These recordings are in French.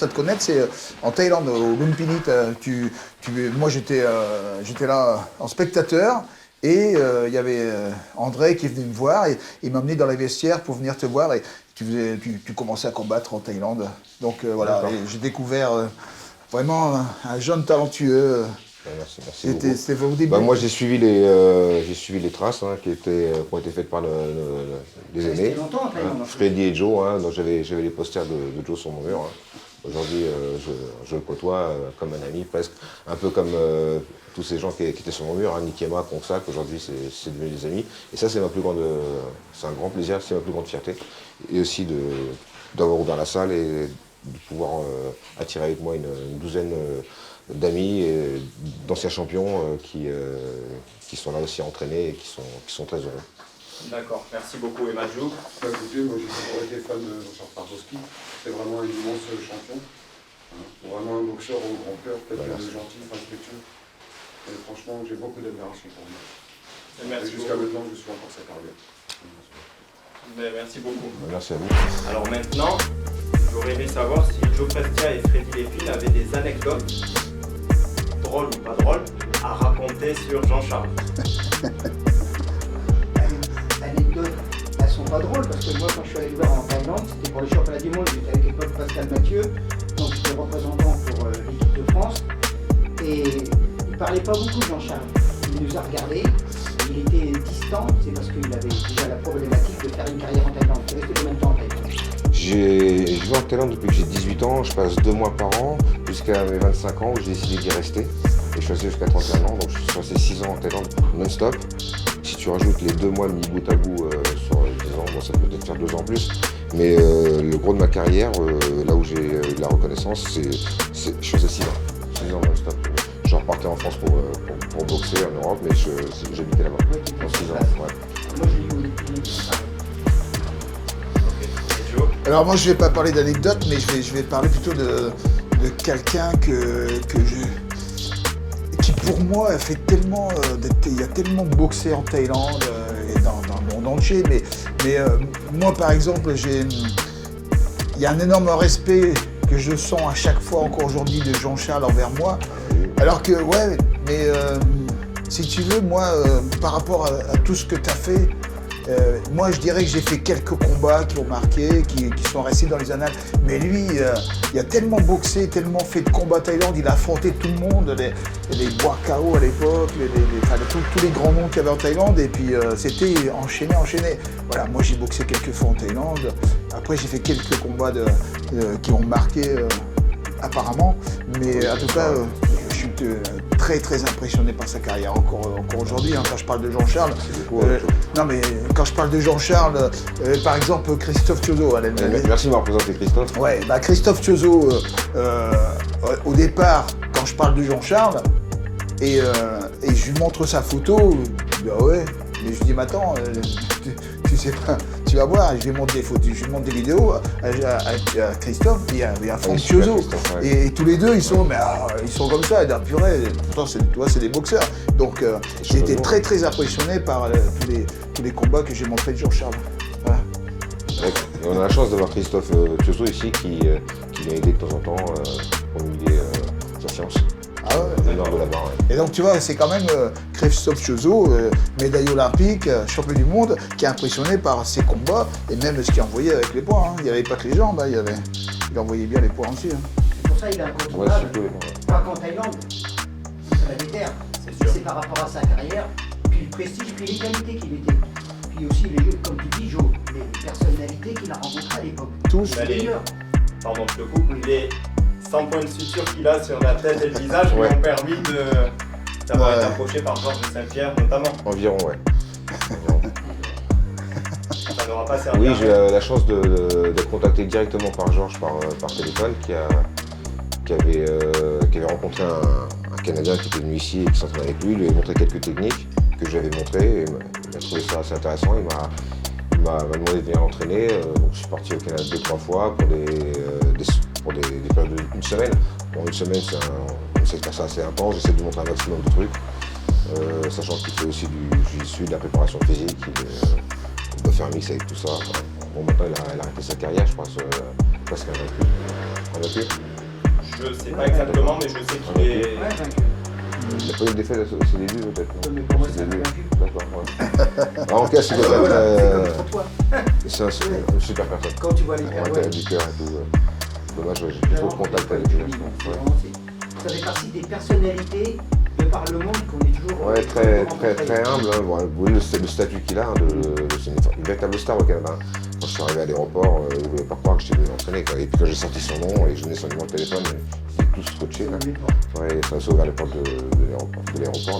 commence à te connaître, c'est en Thaïlande, au Lumpini. Moi, j'étais là en spectateur. Et il y avait André qui venait me voir et il m'a emmené dans les vestiaires pour venir te voir et tu commençais à combattre en Thaïlande. Donc voilà, j'ai découvert vraiment un jeune talentueux. Merci beaucoup. C'était au début. Moi j'ai suivi les traces qui ont été faites par les aînés. Freddy et Joe, donc j'avais les posters de Joe sur mon mur. Aujourd'hui, je le côtoie comme un ami, presque un peu comme tous ces gens qui étaient sur mon mur, Nikema, Kongsak, aujourd'hui c'est devenu des amis. Et ça c'est un grand plaisir, c'est ma plus grande fierté. Et aussi d'avoir ouvert la salle et de pouvoir attirer avec moi une douzaine d'amis et d'anciens champions qui sont là aussi entraînés et qui sont très heureux. D'accord, merci beaucoup Emadjou. Écoutez, moi j'ai toujours été fan de Jean-Charles Tartowski, c'est vraiment un immense champion, vraiment un boxeur au grand cœur, quelqu'un de gentil, respectueux. Et franchement, j'ai beaucoup d'admiration pour lui. Et jusqu'à maintenant, je suis encore sa carrière. Merci beaucoup. Merci à vous. Alors maintenant, j'aurais aimé savoir si Joe Prestia et Freddy Lépine avaient des anecdotes, drôles ou pas drôles, à raconter sur Jean-Charles. Anecdotes, elles sont pas drôles parce que moi quand je suis allé le voir en Thaïlande, c'était pour le championnat du monde, j'étais avec l'époque Pascal Mathieu, donc j'étais représentant pour l'équipe de France. Et il parlait pas beaucoup Jean-Charles. Il nous a regardés, il était distant, c'est parce qu'il avait déjà la problématique de faire une carrière en Thaïlande. Tu es resté combien de temps en Thaïlande? J'ai joué en Thaïlande depuis que j'ai 18 ans, je passe 2 mois par an jusqu'à mes 25 ans où j'ai décidé d'y rester. Et je suis resté jusqu'à 31 ans, donc je suis resté 6 ans en Thaïlande non-stop. Si tu rajoutes les 2 mois mis bout à bout sur 10 ans, ça peut peut-être faire 2 ans en plus. Mais le gros de ma carrière, là où j'ai eu de la reconnaissance, je suis resté 6 ans. 6 ans non-stop. Je repartais en France pour boxer en Europe, mais j'habitais là-bas. En 6 ans. Ouais. Moi je l'ai eu. Alors moi je vais pas parler d'anecdotes, mais je vais parler plutôt de quelqu'un qui pour moi a fait tellement, il y a tellement boxé en Thaïlande et dans le monde entier, mais moi par exemple il y a un énorme respect que je sens à chaque fois encore aujourd'hui de Jean-Charles envers moi, alors que ouais, mais si tu veux, moi par rapport à tout ce que tu as fait, moi je dirais que j'ai fait quelques combats qui ont marqué, qui sont restés dans les annales, mais lui il a tellement boxé, tellement fait de combats Thaïlande, il a affronté tout le monde, les Bois KO à l'époque, tous les grands noms qu'il y avait en Thaïlande, et puis c'était enchaîné. Voilà, moi j'ai boxé quelques fois en Thaïlande, après j'ai fait quelques combats qui ont marqué apparemment, mais en tout cas je suis très impressionné par sa carrière encore aujourd'hui, quand je parle de Jean-Charles. Non mais quand je parle de Jean-Charles, par exemple Christophe Thiozo. Merci de m'avoir présenté Christophe. Ouais, Christophe Thiozo, au départ, quand je parle de Jean-Charles, et je lui montre sa photo, il dit ah ouais, mais je lui dis mais attends, tu sais pas, tu vas voir, je lui montre des photos, je lui montre des vidéos à Christophe, il y a Franck Thiozo, et tous les deux ils sont comme ça, et d'un purée, pourtant c'est des boxeurs. Donc j'ai été très impressionné par tous les combats que j'ai montrés de Jean-Charles. Voilà. Et on a la chance d'avoir Christophe Thiozo ici qui vient aider de temps en temps pour nous guider sa science. Ah ouais. De là-bas, ouais. Et donc tu vois, c'est quand même Christophe Thiozo, médaille olympique, champion du monde, qui est impressionné par ses combats et même ce qu'il envoyait avec les poids. Il n'y avait pas que les jambes, il envoyait bien les poids aussi. C'est pour ça qu'il est incontournable, pas qu'en Thaïlande, ça va des terres. C'est par rapport à sa carrière, puis le prestige, puis les qualités qu'il était. Puis aussi, comme tu dis, Joe, les personnalités qu'il a rencontrées à l'époque. Tous. Pardon, je te coupe, les 100 points de suture qu'il a sur la tête et le visage lui ont permis d'avoir été approché par Georges de Saint-Pierre notamment. Environ, ouais. Ça n'aura pas servi. Oui, j'ai eu la chance d'être contacté directement par Georges par téléphone qui avait rencontré un Canadien qui était venu ici et qui s'entraînait avec lui. Il lui avait montré quelques techniques que je lui avais montrées et il a trouvé ça assez intéressant. Il m'a demandé de venir entraîner. Donc je suis parti au Canada 2-3 fois pour des périodes d'une semaine. Bon, une semaine, on essaie de faire ça assez intense, j'essaie de lui montrer un maximum de trucs, sachant qu'il fait aussi du jiu-jitsu, de la préparation physique, il doit faire un mix avec tout ça. Bon, maintenant il a arrêté sa carrière, je pense, presque un an plus. Je sais pas exactement, mais je sais qu'il est. Ouais, vaincu. Il n'a pas eu de défaite à ses débuts, peut-être. Non, Mais pour moi, ses c'est un débuts. vaincu. D'accord, ouais. En tout cas, c'est Voilà, quelqu'un c'est comme pour toi. c'est une super personne. Quand tu vois les Ouais, cartes, t'as du cœur et tout. Dommage, ouais, j'ai plus trop de contact avec lui. Ça fait partie des personnalités de par le monde qu'on est toujours. Ouais, très humble. Hein. Bon, vous voyez le statut qu'il a, c'est une véritable star au Canada. Quand je suis arrivé à l'aéroport, il ne voulait pas croire que j'étais venu l'entraîner. Et puis quand j'ai sorti son nom et que je donnais son numéro de téléphone, ils étaient tous scotchés. Là. Ouais, ça a ouvert les portes de l'aéroport.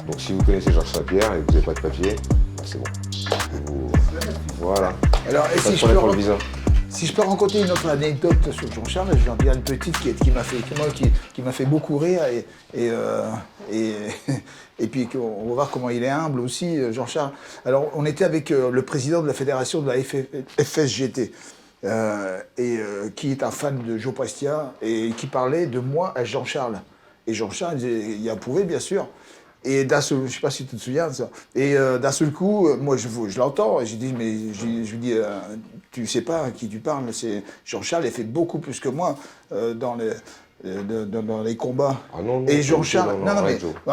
Donc si vous connaissez Georges Saint-Pierre et que vous n'avez pas de papier, bah, c'est bon. Voilà. Alors, et Pas de si je, problème peux, pour le visa. si je peux raconter une autre anecdote sur Jean-Charles, je vais en dire une petite qui m'a fait beaucoup rire et puis on va voir comment il est humble aussi, Jean-Charles. Alors, on était avec le président de la fédération de la FSGT. Qui est un fan de Joe Prestia et qui parlait de moi à Jean-Charles. Et Jean-Charles, il approuvait bien sûr. Et d'un seul, je ne sais pas si tu te souviens de ça. Et d'un seul coup, moi je l'entends et je dis, mais je lui dis, tu sais pas à qui tu parles, c'est Jean-Charles, il fait beaucoup plus que moi dans les combats. Ah non, Et Jean-Charles, non,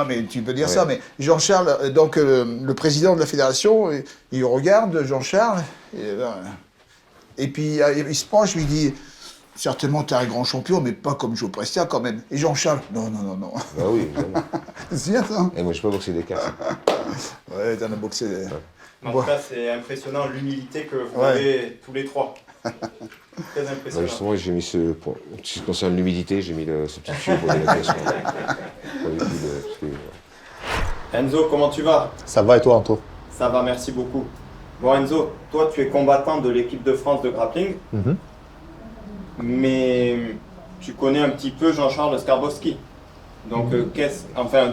mais tu peux dire ça, mais Jean-Charles, donc le président de la fédération, il regarde Jean-Charles. Et puis il se penche, je lui dis, certainement tu es un grand champion, mais pas comme Joe Prestia quand même. Et Jean-Charles, non. Bah oui, évidemment. C'est bien ça. Et moi, je peux boxer des cartes. Ouais, t'en as boxé. En tout cas, c'est impressionnant l'humilité que vous avez tous les trois. Très Bah impressionnant. justement, j'ai mis pour ce qui concerne l'humidité, j'ai mis ce petit tuyau pour les questions. Enzo, comment tu vas? Ça va et toi, Anto? Ça va, merci beaucoup. Bon Enzo, toi tu es combattant de l'équipe de France de grappling, mais tu connais un petit peu Jean-Charles Skarbowski. Donc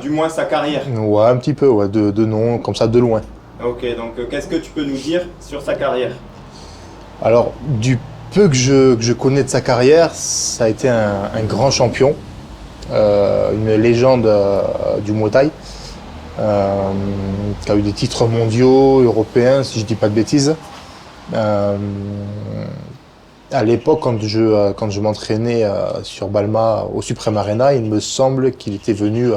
du moins sa carrière. Ouais, un petit peu, ouais, de nom, comme ça, de loin. Ok, donc qu'est-ce que tu peux nous dire sur sa carrière? Alors, du peu que je connais de sa carrière, ça a été un grand champion, une légende du Muay Thai, qui a eu des titres mondiaux, européens, si je dis pas de bêtises. À l'époque, quand je m'entraînais sur Balma au Supreme Arena, il me semble qu'il était venu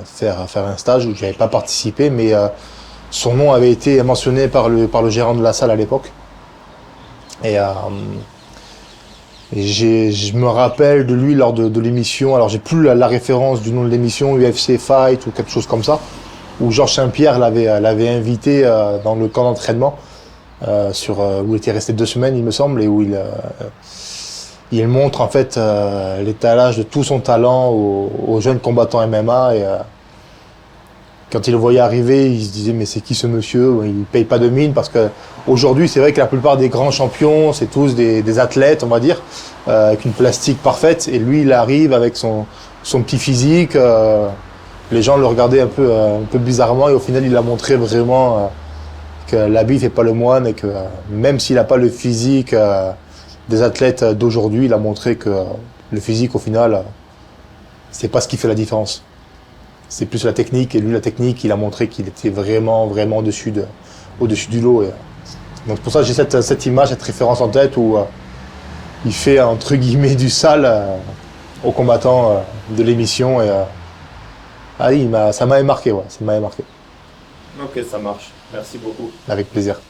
faire un stage où je n'avais pas participé, mais son nom avait été mentionné par le gérant de la salle à l'époque. Et je me rappelle de lui lors de l'émission, alors j'ai plus la référence du nom de l'émission, UFC Fight ou quelque chose comme ça, où Georges Saint-Pierre l'avait invité dans le camp d'entraînement, où il était resté 2 semaines il me semble, et où il montre en fait l'étalage de tout son talent aux jeunes combattants MMA. Et quand il le voyait arriver, il se disait mais c'est qui ce monsieur? Il paye pas de mine, parce que aujourd'hui c'est vrai que la plupart des grands champions c'est tous des athlètes, on va dire, avec une plastique parfaite, et lui il arrive avec son petit physique. Les gens le regardaient un peu bizarrement, et au final il a montré vraiment que l'habit fait pas le moine, et que même s'il n'a pas le physique des athlètes d'aujourd'hui, il a montré que le physique au final c'est pas ce qui fait la différence. C'est plus la technique, et lui la technique, il a montré qu'il était vraiment au-dessus du lot. Donc pour ça j'ai cette image, cette référence en tête où il fait entre guillemets du sale aux combattants de l'émission, et ça m'avait marqué, ouais, ça m'avait marqué. Ok, ça marche. Merci beaucoup. Avec plaisir.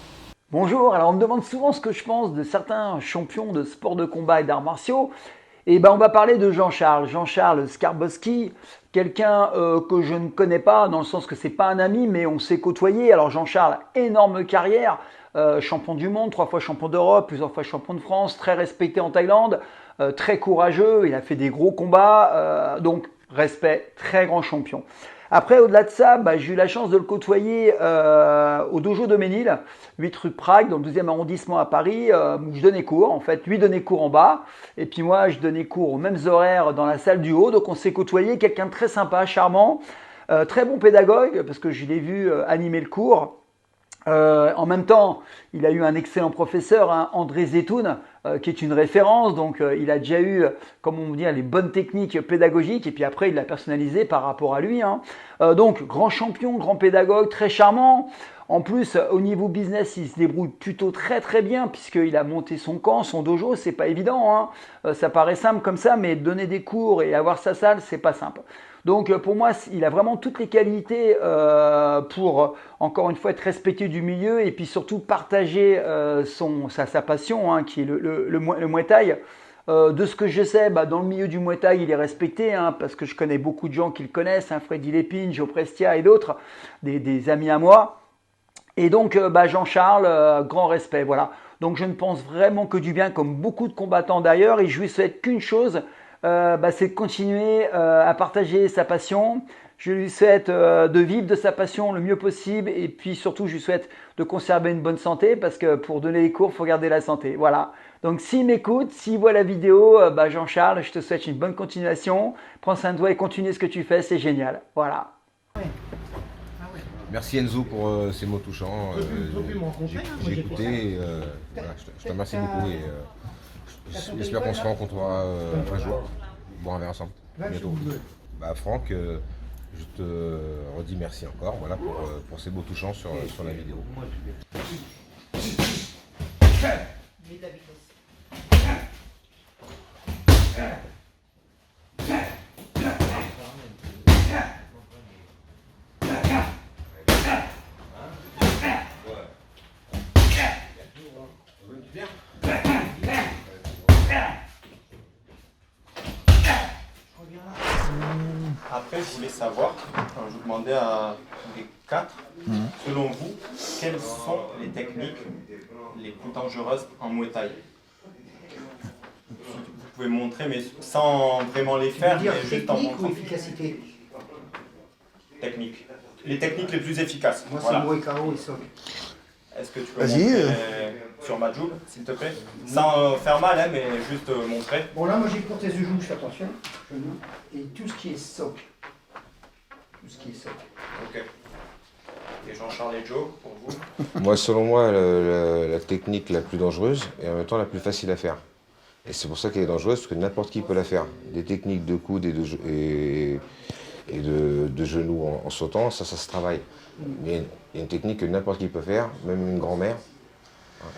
Bonjour, alors on me demande souvent ce que je pense de certains champions de sport de combat et d'arts martiaux. Et ben on va parler de Jean-Charles Skarbowski, quelqu'un que je ne connais pas, dans le sens que c'est pas un ami, mais on s'est côtoyé. Alors Jean-Charles, énorme carrière, champion du monde, 3 fois champion d'Europe, plusieurs fois champion de France, très respecté en Thaïlande, très courageux, il a fait des gros combats, donc respect, très grand champion. Après, au-delà de ça, j'ai eu la chance de le côtoyer au dojo de Ménil, 8 rue de Prague, dans le 12e arrondissement à Paris, où je donnais cours. En fait, lui donnait cours en bas, et puis moi, je donnais cours aux mêmes horaires dans la salle du haut. Donc, on s'est côtoyé, quelqu'un de très sympa, charmant, très bon pédagogue, parce que je l'ai vu animer le cours. En même temps, il a eu un excellent professeur, André Zetoun, qui est une référence. Donc, il a déjà eu, comme on dit, les bonnes techniques pédagogiques et puis après, il l'a personnalisé par rapport à lui. Hein. Donc, grand champion, grand pédagogue, très charmant. En plus, au niveau business, il se débrouille plutôt très très bien puisqu'il a monté son camp, son dojo. C'est pas évident. Hein. Ça paraît simple comme ça, mais donner des cours et avoir sa salle, c'est pas simple. Donc pour moi, il a vraiment toutes les qualités pour, encore une fois, être respecté du milieu et puis surtout partager sa passion, hein, qui est le Muay Thai. De ce que je sais, dans le milieu du Muay Thai, il est respecté, hein, parce que je connais beaucoup de gens qui le connaissent, hein, Freddy Lépine, Joe Prestia et d'autres, des amis à moi. Et donc, Jean-Charles, grand respect, voilà. Donc, je ne pense vraiment que du bien, comme beaucoup de combattants d'ailleurs, et je lui souhaite qu'une chose, c'est de continuer à partager sa passion. Je lui souhaite de vivre de sa passion le mieux possible, et puis surtout, je lui souhaite de conserver une bonne santé, parce que pour donner les cours, il faut garder la santé, voilà. Donc, s'il m'écoute, s'il voit la vidéo, Jean-Charles, je te souhaite une bonne continuation. Prends soin de toi et continue ce que tu fais, c'est génial, voilà. Merci Enzo pour ces mots touchants. J'ai écouté. Et, voilà, je te remercie beaucoup et j'espère qu'on se rencontrera un jour. Boire un verre ensemble. Bientôt. Franck, je te redis merci encore, voilà, pour ces mots touchants sur la vidéo. Après, je voulais savoir, je vous demandais à tous les quatre, selon vous, quelles sont les techniques les plus dangereuses en Muay Thai? Vous pouvez me montrer, mais sans vraiment les faire, mais juste en montrant. Ou efficacité? Technique. Les techniques les plus efficaces. Moi, voilà. c'est Muay KO et Sok. Est-ce que tu peux montrer sur ma joue, s'il te plaît? Sans faire mal, hein, mais juste montrer. Bon, là, moi, j'ai pour tes genoux, je fais attention. Genoux. Et tout ce qui est Sok. Tout ce qui est Sok. Ok. Et Jean-Charles et Joe, pour vous? Moi, selon moi, la technique la plus dangereuse et en même temps la plus facile à faire. Et c'est pour ça qu'elle est dangereuse, parce que n'importe qui peut la faire. Des techniques de coude et de genoux en sautant, ça se travaille. Mais il y a une technique que n'importe qui peut faire, même une grand-mère.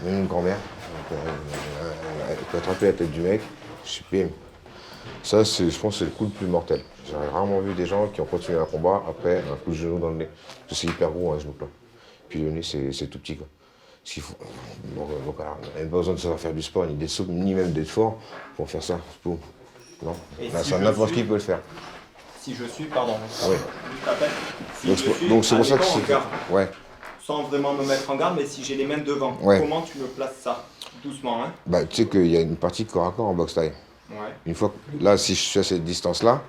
Même une grand-mère, elle peut attraper la tête du mec, bim. Ça, je pense que c'est le coup le plus mortel. J'ai rarement vu des gens qui ont continué un combat après un coup de genou dans le nez. Parce que c'est hyper gros un genou là. Puis le nez, c'est tout petit quoi. Donc alors, on n'a même pas besoin de savoir faire du sport, ni même d'être fort pour faire ça. Boum. Non, là, ça, n'importe qui peut le faire. Si je suis, pardon, Oui. juste à peine. Si Donc, je suis, donc c'est pour ça que admettons, en garde, ouais. sans vraiment me mettre en garde, mais si j'ai les mains devant, Ouais. comment tu me places ça? Doucement, hein? Tu sais qu'il y a une partie corps à corps en boxe taille. Ouais. Une fois que, là, si je suis à cette distance-là,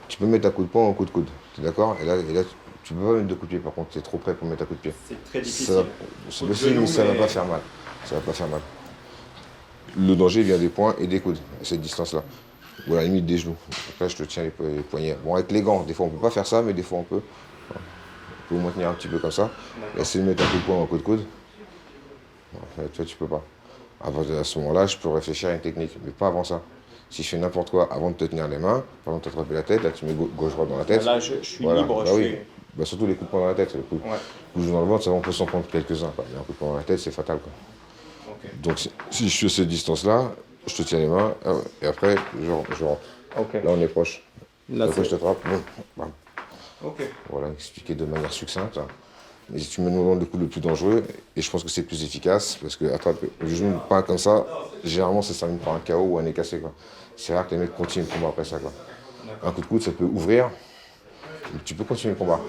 tu peux mettre un coup de poing ou un coup de coude. Tu es d'accord? Et là, tu peux pas mettre de coup de pied par contre, tu es trop près pour mettre un coup de pied. C'est très difficile. C'est possible, mais ça va pas faire mal. Ça va pas faire mal. Le danger vient des poings et des coudes, à cette distance-là. Ou à la limite des genoux. Donc là, je te tiens les poignets. Bon, avec les gants, des fois on peut pas faire ça, mais des fois on peut. On peut au moins tenir un petit peu comme ça. Essayer de mettre un coup de poing ou un coup de coude. Toi, tu peux pas. À ce moment-là, je peux réfléchir à une technique, mais pas avant ça. Si je fais n'importe quoi avant de te tenir les mains, avant de t'attraper la tête, là tu mets gauche-droite dans la tête. Là, je suis voilà. libre. Oui. Surtout les coups de poing dans la tête. Le coup de genou dans le ventre, ça, on peut s'en prendre quelques-uns. Mais un coup de poing dans la tête, c'est fatal. Quoi. Okay. Donc si je suis à cette distance-là, je te tiens les mains et après, je rentre. Okay. Là, on est proche. Là, après, je te frappe. Bon. Ok. Voilà, expliquer de manière succincte. Hein. Mais si tu me demandes le coup le plus dangereux, et je pense que c'est plus efficace, parce que attraper le genou pas comme ça, généralement ça se termine par un KO ou un nez cassé. C'est rare que les mecs continuent le combat après ça. Quoi. Un coup de coude, ça peut ouvrir, mais tu peux continuer le combat.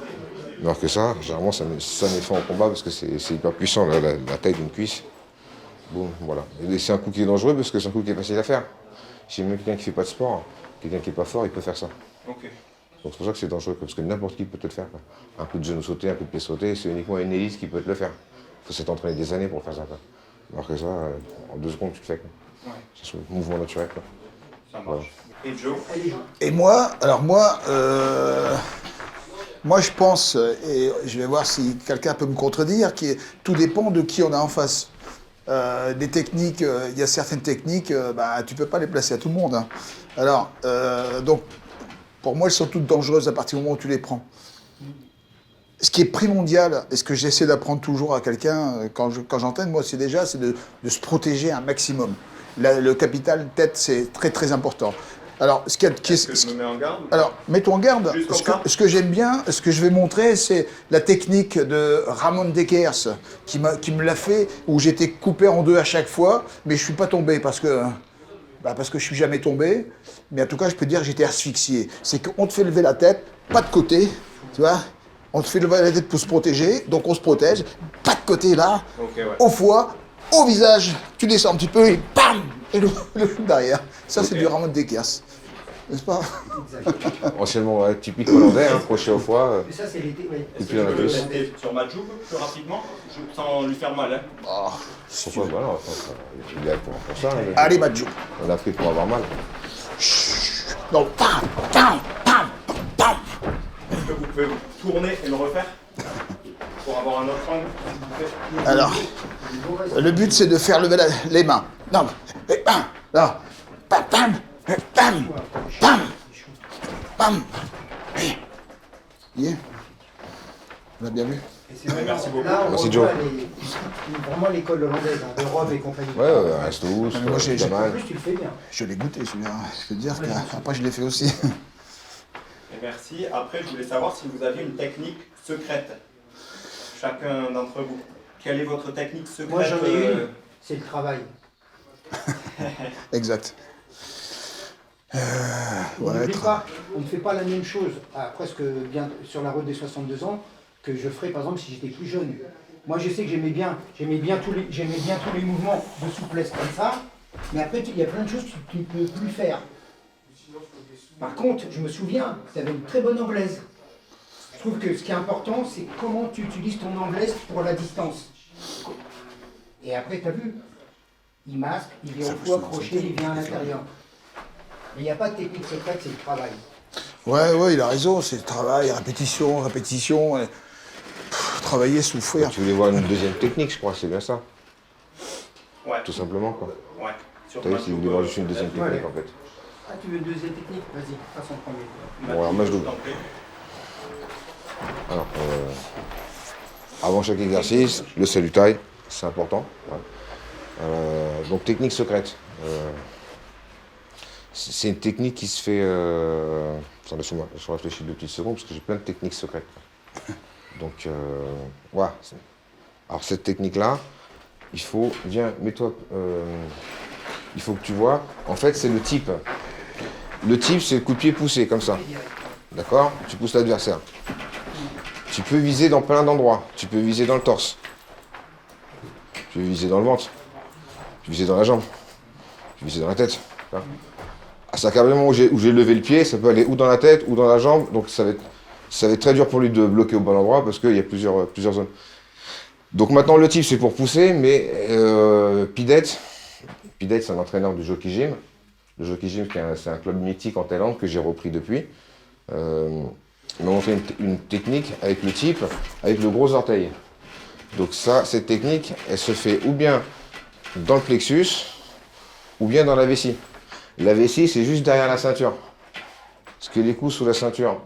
Alors que ça, généralement, ça met fin au combat parce que c'est hyper puissant, la taille d'une cuisse. Bon, voilà. Et c'est un coup qui est dangereux parce que c'est un coup qui est facile à faire. Si même quelqu'un qui fait pas de sport, quelqu'un qui est pas fort, il peut faire ça. Okay. Donc c'est pour ça que c'est dangereux, parce que n'importe qui peut te le faire. Quoi. Un coup de genou sauté, un coup de pied sauté, c'est uniquement une élite qui peut te le faire. Il faut s'être entraîné des années pour faire ça. Quoi. Alors que ça, en 2 secondes, tu le fais. Quoi. Ouais. C'est un mouvement naturel. Quoi. Ça marche. Voilà. Et Joe? Et moi, moi je pense, et je vais voir si quelqu'un peut me contredire, tout dépend de qui on a en face. des techniques, il y a certaines techniques, bah, tu peux pas les placer à tout le monde. Hein. Alors, donc, pour moi, elles sont toutes dangereuses à partir du moment où tu les prends. Ce qui est primordial, et ce que j'essaie d'apprendre toujours à quelqu'un quand j'entraîne, moi, c'est de se protéger un maximum. Le capital tête, c'est très très important. Alors, Est-ce que je me mets en garde? alors, mets-toi en garde. Juste comme ça. Ce que j'aime bien, ce que je vais montrer, c'est la technique de Ramon Dekers qui me l'a fait, où j'étais coupé en deux à chaque fois, mais je suis pas tombé parce que je suis jamais tombé. Mais en tout cas, je peux dire que j'étais asphyxié. C'est qu'on te fait lever la tête, pas de côté, tu vois. On te fait lever la tête pour se protéger, donc on se protège. Pas de côté là, Ok, ouais. au foie, au visage. Tu descends un petit peu et bam, et le derrière. Ça, c'est Ok. du Ramon Dekers. N'est-ce pas? Anciennement ouais, typique hollandais, hein, crochet au foie. Mais ça, c'est l'été, oui. Et Est-ce puis que dans la je peux cuisse. tester sur ma joue plus rapidement, sans lui faire mal, hein? Oh, Pourquoi voilà, enfin, il est là pour ça. Hein, allez, Madjo. on l'a pris pour avoir mal. Non, pam, pam, pam, pam. Est-ce que vous pouvez vous tourner et le refaire pour avoir un autre angle, s'il vous plaît? Alors, le but, c'est de faire lever les mains. Non, et bam, là, pam, pam, pam, pam, pam. Yeah. On a bien vu. Et c'est vraiment, Merci beaucoup. là, on Merci, revoit Joe. vraiment l'école hollandaise, hein, de Rome et compagnie. Ouais, reste où, mais moi, j'ai- pas En mal. plus, tu le fais bien. Je l'ai goûté, celui-là. Je peux te dire qu'après, je l'ai fait aussi. Et merci. Après, je voulais savoir si vous aviez une technique secrète, chacun d'entre vous. Quelle est votre technique secrète? Moi, j'en ai une, c'est le travail. Exact. On Ouais, n'oublie pas, on ne fait pas la même chose à presque bien sur la route des 62 ans que je ferais par exemple si j'étais plus jeune. Moi je sais que j'aimais bien tous les mouvements de souplesse comme ça, mais après il y a plein de choses que tu ne peux plus faire. Par contre, je me souviens, tu avais une très bonne anglaise. Je trouve que ce qui est important, c'est comment tu utilises ton anglaise pour la distance. Et après, tu as vu, il masque, il vient au foie, crochet, il vient à l'intérieur. Mais il n'y a pas de technique secrète, c'est le travail. Ouais, il a raison. C'est le travail, répétition, répétition. Et, travailler, souffrir. Tu voulais voir une deuxième technique, je crois, c'est bien ça. Ouais, Tout simplement, quoi. ouais. Sur T'as vu, ma si vous joue, voulez voir juste une deuxième Ouais. technique, en fait. Ah, tu veux une deuxième technique? Vas-y, passe en premier. ma Bon, alors, joue, moi, je je double. t'en prie. Alors, avant chaque exercice, le salutail, c'est important. Ouais. Donc, technique secrète. C'est une technique qui se fait. Attends, laisse-moi réfléchir 2 petites secondes parce que j'ai plein de techniques secrètes. Donc, voilà. Alors, cette technique-là, il faut. Viens, mets-toi. Il faut que tu vois. En fait, c'est le type. Le type, c'est le coup de pied poussé, comme ça. D'accord? Tu pousses l'adversaire. Tu peux viser dans plein d'endroits. Tu peux viser dans le torse. Tu peux viser dans le ventre. Tu peux viser dans la jambe. Tu peux viser dans la tête. Hein. À certains moments où j'ai levé le pied, ça peut aller ou dans la tête ou dans la jambe. Donc ça va être très dur pour lui de bloquer au bon endroit parce qu'il y a plusieurs zones. Donc maintenant le type c'est pour pousser, mais Pidet, c'est un entraîneur du Jockey Gym. Le Jockey Gym c'est un club mythique en Thaïlande que j'ai repris depuis. Il m'a montré une technique avec le type, avec le gros orteil. Donc ça, cette technique, elle se fait ou bien dans le plexus, ou bien dans la vessie. La vessie, c'est juste derrière la ceinture. Parce que les coups sous la ceinture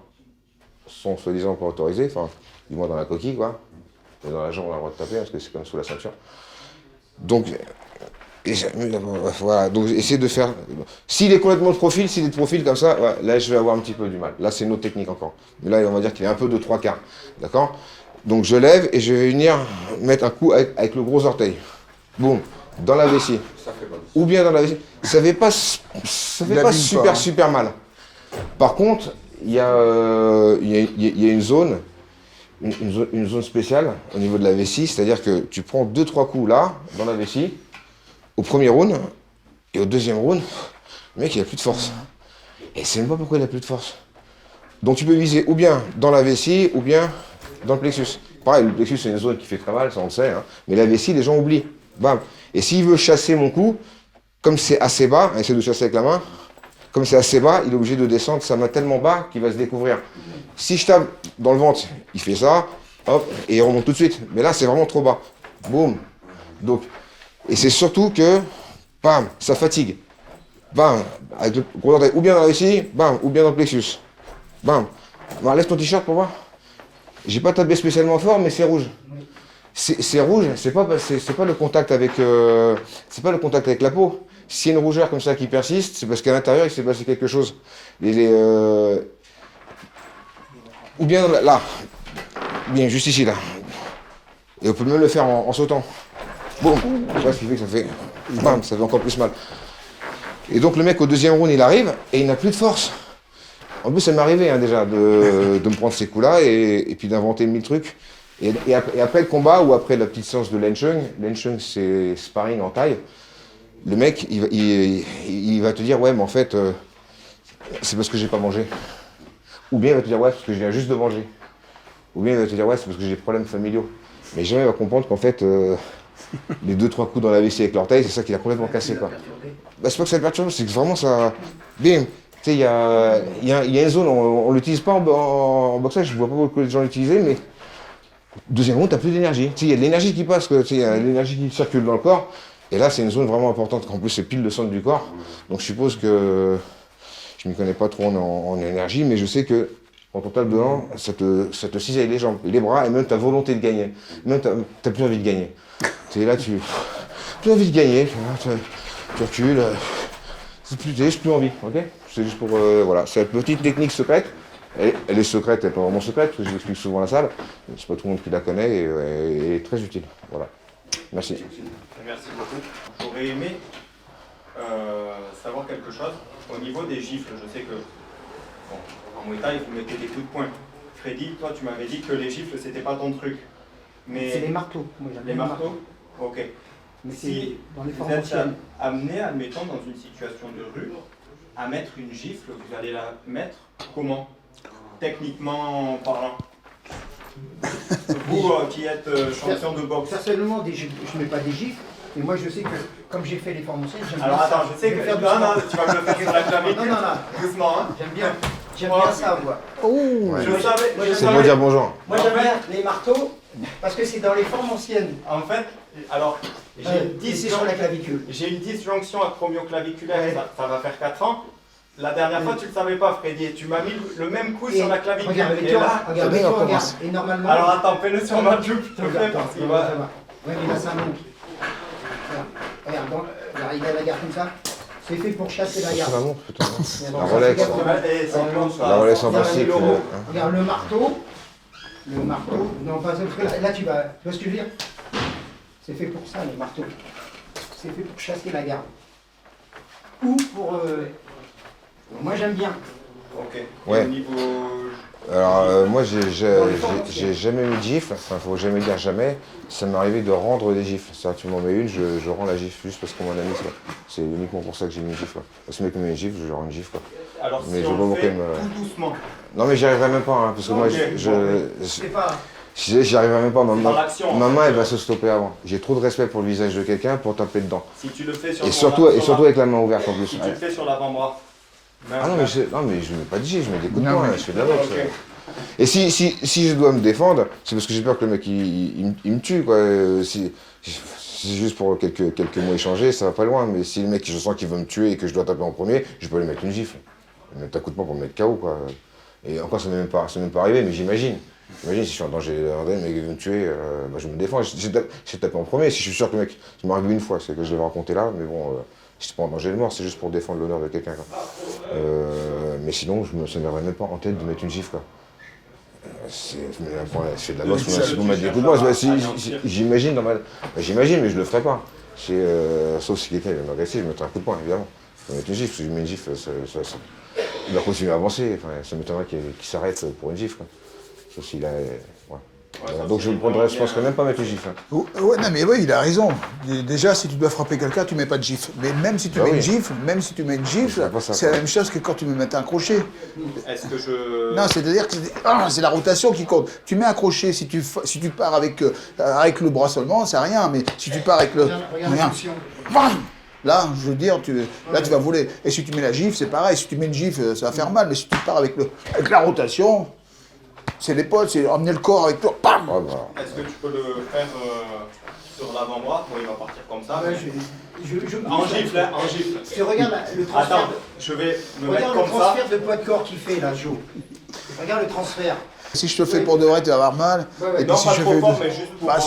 sont soi-disant pas autorisés, enfin, du moins dans la coquille, quoi. Et dans la jambe, on a le droit de taper, parce que c'est comme sous la ceinture. Donc, voilà, donc essayer de faire... S'il est complètement de profil, s'il est de profil comme ça, ouais, là je vais avoir un petit peu du mal. Là c'est une autre technique encore. Mais là on va dire qu'il est un peu de 3/4. D'accord? Donc je lève et je vais venir mettre un coup avec le gros orteil. Boum, dans la vessie. Ou bien dans la vessie. Ça fait pas super mal. Par contre, il y a une zone spéciale au niveau de la vessie, c'est-à-dire que tu prends 2-3 coups là, dans la vessie, au premier round, et au deuxième round, le mec il a plus de force. Et c'est même pas pourquoi il a plus de force. Donc tu peux viser ou bien dans la vessie, ou bien dans le plexus. Pareil, le plexus c'est une zone qui fait très mal, ça on le sait, hein. Mais la vessie, les gens oublient. Bam. Et s'il veut chasser mon coup, comme c'est assez bas, on essaie de chasser avec la main, comme c'est assez bas, il est obligé de descendre sa main tellement bas qu'il va se découvrir. Si je tape dans le ventre, il fait ça, hop, et il remonte tout de suite. Mais là c'est vraiment trop bas. Boum. Donc, Et c'est surtout que, bam, ça fatigue. Bam, avec le gros orteil, ou bien dans la vessie, bam, ou bien dans le plexus. Bam. Alors, laisse ton t-shirt pour voir. J'ai pas tapé spécialement fort, mais c'est rouge. C'est rouge, c'est pas le contact avec, c'est pas le contact avec la peau. S'il y a une rougeur comme ça qui persiste, c'est parce qu'à l'intérieur il s'est passé quelque chose. Ou bien là, bien juste ici là. Et on peut même le faire en sautant. Boum. Ça, ce qui fait que ça fait, bam, ça fait encore plus mal. Et donc le mec au deuxième round il arrive et il n'a plus de force. En plus ça m'est arrivé hein, déjà de me prendre ces coups-là et puis d'inventer 1000 trucs. Et après le combat ou après la petite séance de Lenchung c'est sparring en taille, le mec il va te dire ouais mais en fait c'est parce que j'ai pas mangé. Ou bien il va te dire ouais parce que je viens juste de manger. Ou bien il va te dire ouais c'est parce que j'ai des problèmes familiaux. Mais jamais il va comprendre qu'en fait les 2-3 coups dans la vessie avec l'orteil c'est ça qui l'a complètement cassé quoi. Bah, c'est pas que ça le perturbe, c'est que vraiment ça... Bim. Tu sais, il y a une zone, on l'utilise pas en boxage, je vois pas beaucoup de gens l'utiliser, mais deuxième round, t'as plus d'énergie. Tu sais, il y a de l'énergie qui passe, il y a de l'énergie qui circule dans le corps, et là, c'est une zone vraiment importante, qu'en plus, c'est pile le centre du corps. Donc, je suppose que je m'y connais pas trop en énergie, mais je sais que quand on tape dedans, ça te cisaille les jambes, les bras, et même ta volonté de gagner. Même t'as plus envie de gagner. Tu sais, là, tu as envie de gagner, tu recules. J'ai juste plus envie, ok? C'est juste pour, voilà, c'est une petite technique secrète. Elle est secrète, elle n'est pas vraiment secrète, parce que je l'explique souvent à la salle. C'est pas tout le monde qui la connaît et elle est très utile. Voilà. Merci. Merci beaucoup. J'aurais aimé savoir quelque chose au niveau des gifles. Je sais que bon, en Muay Thai, vous mettez des coups de poing. Freddy, toi, tu m'avais dit que les gifles, c'était pas ton truc. Mais C'est les marteaux. Moi, j'aime les bien marteaux. Ok. Mais Si c'est dans les vous formes êtes anciennes. amené, admettons, dans une situation de rue, à mettre une gifle, vous allez la mettre comment? Techniquement parlant. Vous qui êtes champion de boxe. Personnellement, je ne mets pas des gifles, mais moi je sais que comme j'ai fait les formes anciennes, j'aime Alors bien attends, ça. je sais que... faire du Non, sport. non, tu vas me le faire sur la clavicule. Non, non, non. Doucement, hein. J'aime bien ça, moi. Je savais... Moi, je C'est savais- moi dire bonjour. Moi j'aime bien les marteaux, parce que c'est dans les formes anciennes. En fait, alors, j'ai une C'est sur la clavicule. J'ai une disjonction acromioclaviculaire, Ouais. ça va faire 4 ans. La dernière fois, tu ne le savais pas, Freddy, et tu m'as mis le même coup Et sur la clavicule. Regarde, Et mets-toi, là- regarde, bien, mets-toi, on regarde. commence. Et normalement. Alors attends, fais-le sur ma jupe, s'il te plaît, Regarde, parce qu'il regarde, va... ça va. Ouais, mais là ça monte. Regarde, donc, il a la garde comme ça. C'est fait pour chasser la C'est garde. la montre, putain. Regarde, La Rolex. fais gaffe. Et c'est comme ça. La Rolex en Regarde, plastique. regarde, hein. Regarde le marteau. Le marteau. Non, pas ça, parce que là tu vois ce que je veux dire? C'est fait pour ça, les marteaux. C'est fait pour chasser la garde. Ou pour. Moi j'aime bien. Ok. Ouais. Au niveau... Alors moi j'ai Dans les formes anciennes. jamais mis de gifle, enfin faut jamais dire jamais, ça m'est arrivé de rendre des gifles. C'est-à-dire que tu m'en mets une, je rends la gifle juste parce qu'on m'en a mis ça. C'est uniquement pour ça que j'ai mis une gifle. Ce mec me met une gifle, je rends une gifle. Quoi. Alors Mais si je vois on beaucoup fait même, tout doucement, Non mais j'y arriverai même pas, hein, parce que moi C'est pas. j'y arriverai même pas, dans l'action. ma en main fait. elle va se stopper avant. J'ai trop de respect pour le visage de quelqu'un pour taper dedans. Si tu le fais sur Et ton surtout sur avec la main ouverte en plus. Si tu le fais sur l'avant-bras. Ah non mais je mets pas de gifle, je mets des coups de Non, poing, mais- je fais de la boxe. Ok. Et si je dois me défendre, c'est parce que j'ai peur que le mec il me tue quoi. Si c'est juste pour quelques mots échangés, ça va pas loin. Mais si le mec je sens qu'il veut me tuer et que je dois taper en premier, je peux lui mettre une gifle. Mettre un coup de poing pour me mettre KO quoi. Et encore ça n'est même pas arrivé, mais j'imagine. J'imagine si je suis en danger, le mec veut me tuer, bah, je me défends. J'ai tapé en premier. Si je suis sûr que le mec, ça m'est arrivé une fois, c'est que je l'avais raconté là, mais bon. Je suis pas en danger de mort, c'est juste pour défendre l'honneur de quelqu'un. Mais sinon, ça ne m'aurait même pas en tête de mettre une gifle. Quoi. Je fais de la boxe, si vous mettez des coups de poing, j'imagine, j'imagine, mais je le ferai pas. Sauf si quelqu'un vient m'agresser, je mettrai un coup de poing, évidemment. Je vais mettre une gifle, si je mets une gifle, il va continuer à avancer. Enfin, ça m'étonnerait qu'il s'arrête pour une gifle. Quoi. Sauf s'il a. Ouais. ça, Donc c'est je vraiment ne penserais même pas mettre une gifle. Hein. Ouais, non, mais oui, il a raison. Déjà, si tu dois frapper quelqu'un, tu mets pas de gifle. Mais même si tu Bah mets oui. une gifle, Je ferais pas ça, c'est quoi. la même chose que quand tu me mets un crochet. Est-ce que je... Non, c'est-à-dire que c'est la rotation qui compte. Tu mets un crochet, si tu pars avec le bras seulement, c'est rien. Mais si tu pars avec le... Regarde rien. la position. Bam Là, je veux dire, là, tu vas voler. Et si tu mets la gifle, c'est pareil. Si tu mets une gifle, ça va faire mal. Mais si tu pars avec la rotation, c'est l'épaule, c'est emmener le corps avec toi. Bam Ah, bah, Est-ce que tu peux le faire sur l'avant-bras, bon, il va partir comme ça. Ouais, En gifle, hein, en gifle. Parce que regarde le transfert. Attends, je vais me mettre Regarde le comme ça. transfert de poids de corps qu'il fait là, Joe. Regarde le transfert. Si je te fais pour de vrai, tu vas avoir mal. Ouais, ouais. Et Non, puis si pas je trop fais fort, mais juste pour... Bah,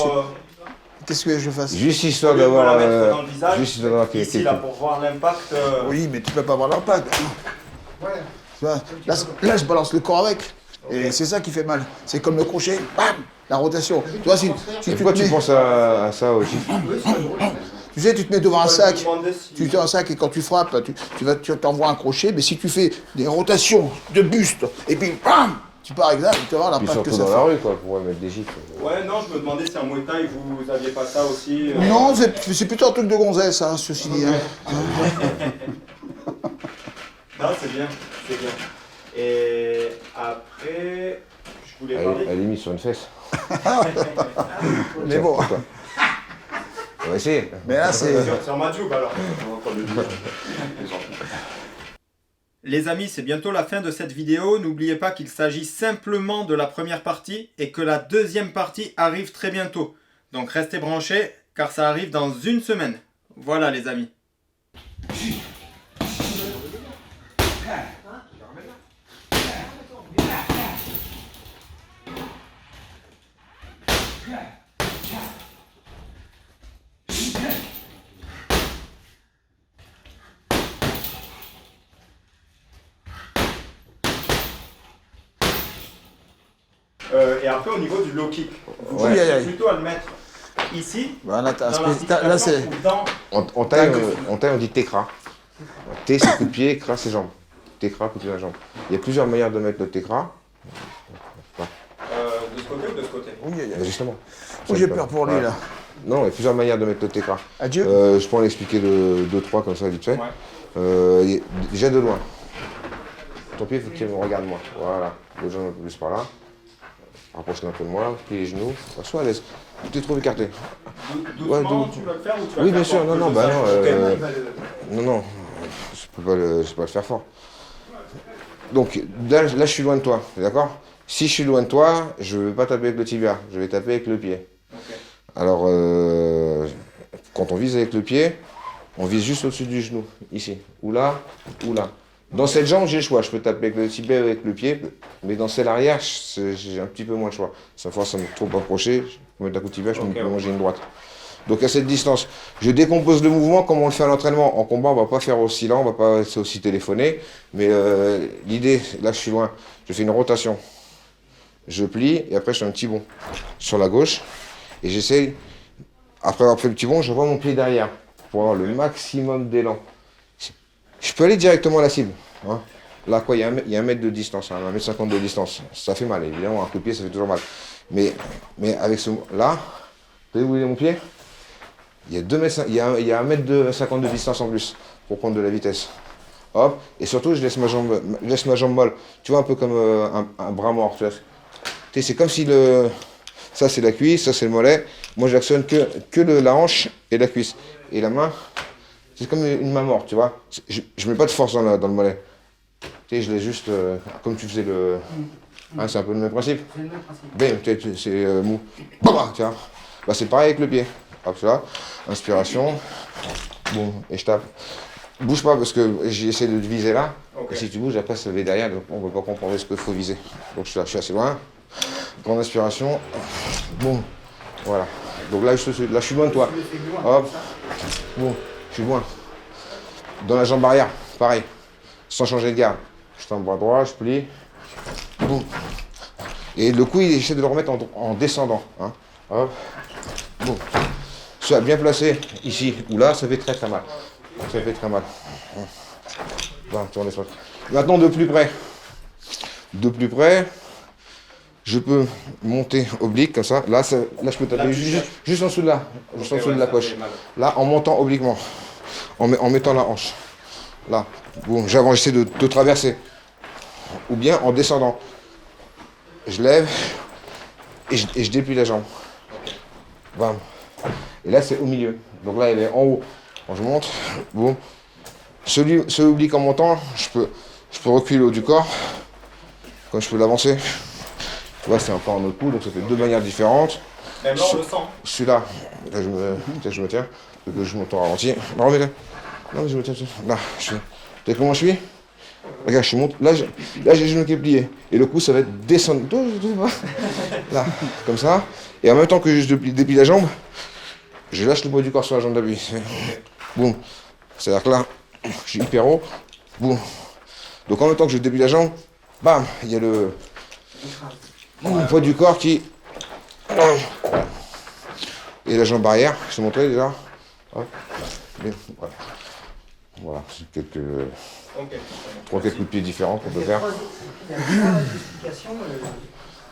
qu'est-ce que je fasse? Juste histoire au lieu de me la d'avoir. mettre dans le visage, Juste histoire d'avoir ici, là, pour voir l'impact. Oui, mais tu peux pas avoir l'impact. Ouais. Tu vois, là, je balance le corps avec. Et c'est ça qui fait mal. C'est comme le crochet, bam, la rotation. Tu vois, si Et pourquoi tu penses à ça aussi? Oui, c'est drôle. tu sais, tu te mets devant un sac. Je me demandais si- Tu fais un sac et quand tu frappes, tu t'envoies un crochet, mais si tu fais des rotations de buste, et puis bam, tu pars exact, tu vas voir Puis l'impact que surtout ça dans la fait. rue, quoi, pour mettre des gifles. Ouais, non, je me demandais si en Muay Thai, vous aviez pas ça aussi. Non, c'est plutôt un truc de gonzesse, hein, ceci dit. Hein. Non, c'est bien, c'est bien. Et après, je voulais Elle parler... est mise sur une fesse. Mais bon, On va essayer. mais là, c'est... Sur ma joue, alors. Les amis, c'est bientôt la fin de cette vidéo. N'oubliez pas qu'il s'agit simplement de la première partie et que la deuxième partie arrive très bientôt. Donc restez branchés car ça arrive dans une semaine. Voilà les amis. Et après au niveau du low kick, vous Ouais. pouvez Aïe, aïe. plutôt à le mettre ici. Voilà, Dans là, c'est... l'articulation ou dans... En taille, on dit tekra. T, c'est coup de pied, kra, c'est jambe. Tekra, coup de pied, la jambe. Il y a plusieurs manières de mettre le tekra. De ce côté ou de ce côté? Oui, Mais justement. oh, j'ai peur pour lui, Ouais. là. Non, il y a plusieurs manières de mettre le tekra. Adieu. Je peux en expliquer deux, trois comme ça, vite fait. Ouais. Déjà de loin. Ton pied, il faut qu'il me regarde moi. Voilà. L'autre jambe un peu plus par là. Rapproche-le un peu de moi, plie les genoux. Sois à l'aise. Tu es trop écarté. Doucement, tu vas le faire ou tu vas Oui, le bien faire sûr. fort, Non, que non, je bah sache? non. Non, je peux pas le faire fort. Donc là, je suis loin de toi, d'accord? Si je suis loin de toi, je ne vais pas taper avec le tibia, je vais taper avec le pied. Ok. Alors, quand on vise avec le pied, on vise juste au-dessus du genou, ici, ou là, ou là. Dans cette jambe, j'ai le choix, je peux taper avec le tibia ou avec le pied, mais dans celle arrière, j'ai un petit peu moins le choix. Ça force à me trop approcher, je peux mettre un coup de tibia, je peux me manger une droite. Donc à cette distance, je décompose le mouvement comme on le fait à l'entraînement. En combat, on ne va pas faire aussi lent, on ne va pas être aussi téléphoné. Mais l'idée, là je suis loin, je fais une rotation. Je plie et après je fais un petit bond sur la gauche. Et j'essaye, après avoir fait le petit bond, je vois mon pied derrière pour avoir le maximum d'élan. Je peux aller directement à la cible. Hein. Là, quoi, il y a 1 mètre de distance, hein, 1,50 m de distance. Ça fait mal, évidemment, un coup de pied, ça fait toujours mal. Mais avec ce... Là, vous voyez où est mon pied? Il y a 1,50 m de distance en plus pour prendre de la vitesse. Hop, et surtout je laisse ma jambe molle. Tu vois, un peu comme un bras mort. Tu vois. C'est comme si ça c'est la cuisse, ça c'est le mollet. Moi j'actionne que la hanche et la cuisse. Et la main, c'est comme une main morte, tu vois. Je mets pas de force dans le mollet. Tu sais, je laisse juste comme tu faisais le... Hein, c'est un peu le même principe. C'est le même principe. Bam, c'est mou. Bah, tiens. Bah, c'est pareil avec le pied. Hop là, inspiration. Bon, et je tape. Bouge pas parce que j'essaie de viser là. Ok. Et si tu bouges, après ça va derrière, donc on ne va pas comprendre ce qu'il faut viser. Donc je suis assez loin. Grande inspiration. Bon, voilà. Donc là, je suis loin de toi. Tu le fais loin, Hop. comme ça. Bon, je suis loin. Dans la jambe arrière, pareil. Sans changer de garde. Je tends le bras droit, je plie. Boum. Et le coup, j'essaie de le remettre en descendant. Hein. Hop. Boum. Soit bien placé ici ou là, ça fait très très mal. Ça fait très mal. Voilà, tournez sur. Maintenant de plus près. De plus près, je peux monter oblique comme ça. Là, je peux taper juste en dessous de là. Juste en dessous de la poche. Là, en montant obliquement. En mettant la hanche. Là. Bon, j'essaie de traverser. Ou bien en descendant. Je lève et je déplie la jambe. Bam. Et là, c'est au milieu. Donc là, il est en haut. Quand je monte, bon. Celui oblique en montant, je peux reculer le haut du corps. Comme je peux l'avancer. Là, c'est encore un autre coup, donc ça fait 2 manières différentes. Même là, on le sent. Celui-là, là je me tiens, que je monte en ralenti. Non, mais là, non, mais je me tiens, là, je fais. Tu sais comment je suis? Regarde, je monte, là j'ai le genou qui est plié. Et le coup, ça va être descendre, là, comme ça. Et en même temps que je déplie la jambe, je lâche le poids du corps sur la jambe d'appui. Boum. C'est-à-dire que là, je suis hyper haut. Boum. Donc en même temps que je déplie la jambe, bam, il y a le poids du corps qui... Et la jambe arrière, je t'ai montré déjà. Hop. Et voilà. Voilà, c'est quelques... Trois coups de pied différents qu'on peut faire. Il y a trois explications.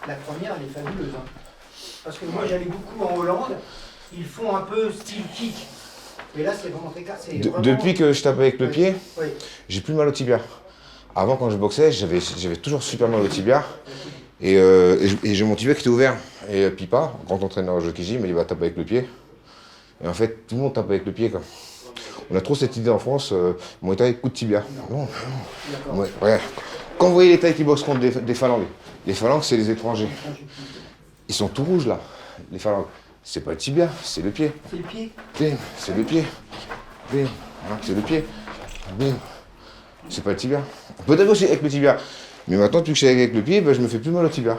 La première, elle est fabuleuse. Hein. Parce que moi, j'allais beaucoup en Hollande. Ils font un peu style kick. Mais là, c'est vraiment très clair. Depuis que je tape avec le pied, oui. j'ai plus mal au tibia. Avant, quand je boxais, j'avais toujours super mal au tibia. Et j'ai mon tibia qui était ouvert. Et Pipa, grand entraîneur au Jockey, m'a dit bah, tape avec le pied. Et en fait, tout le monde tape avec le pied. Quoi. On a trop cette idée en France, Muay Thai, coup de tibia. Non. Ouais. Quand vous voyez les Thaïs qui boxent contre des phalanges, les phalanges, c'est les étrangers. Ils sont tout rouges là, les phalanges. C'est pas le tibia, c'est le pied. C'est le pied. Bim, c'est le pied. Bim, hein, c'est le pied. Bim, c'est pas le tibia. On peut taper aussi avec le tibia. Mais maintenant, depuis que je suis avec le pied, ben, je me fais plus mal au tibia.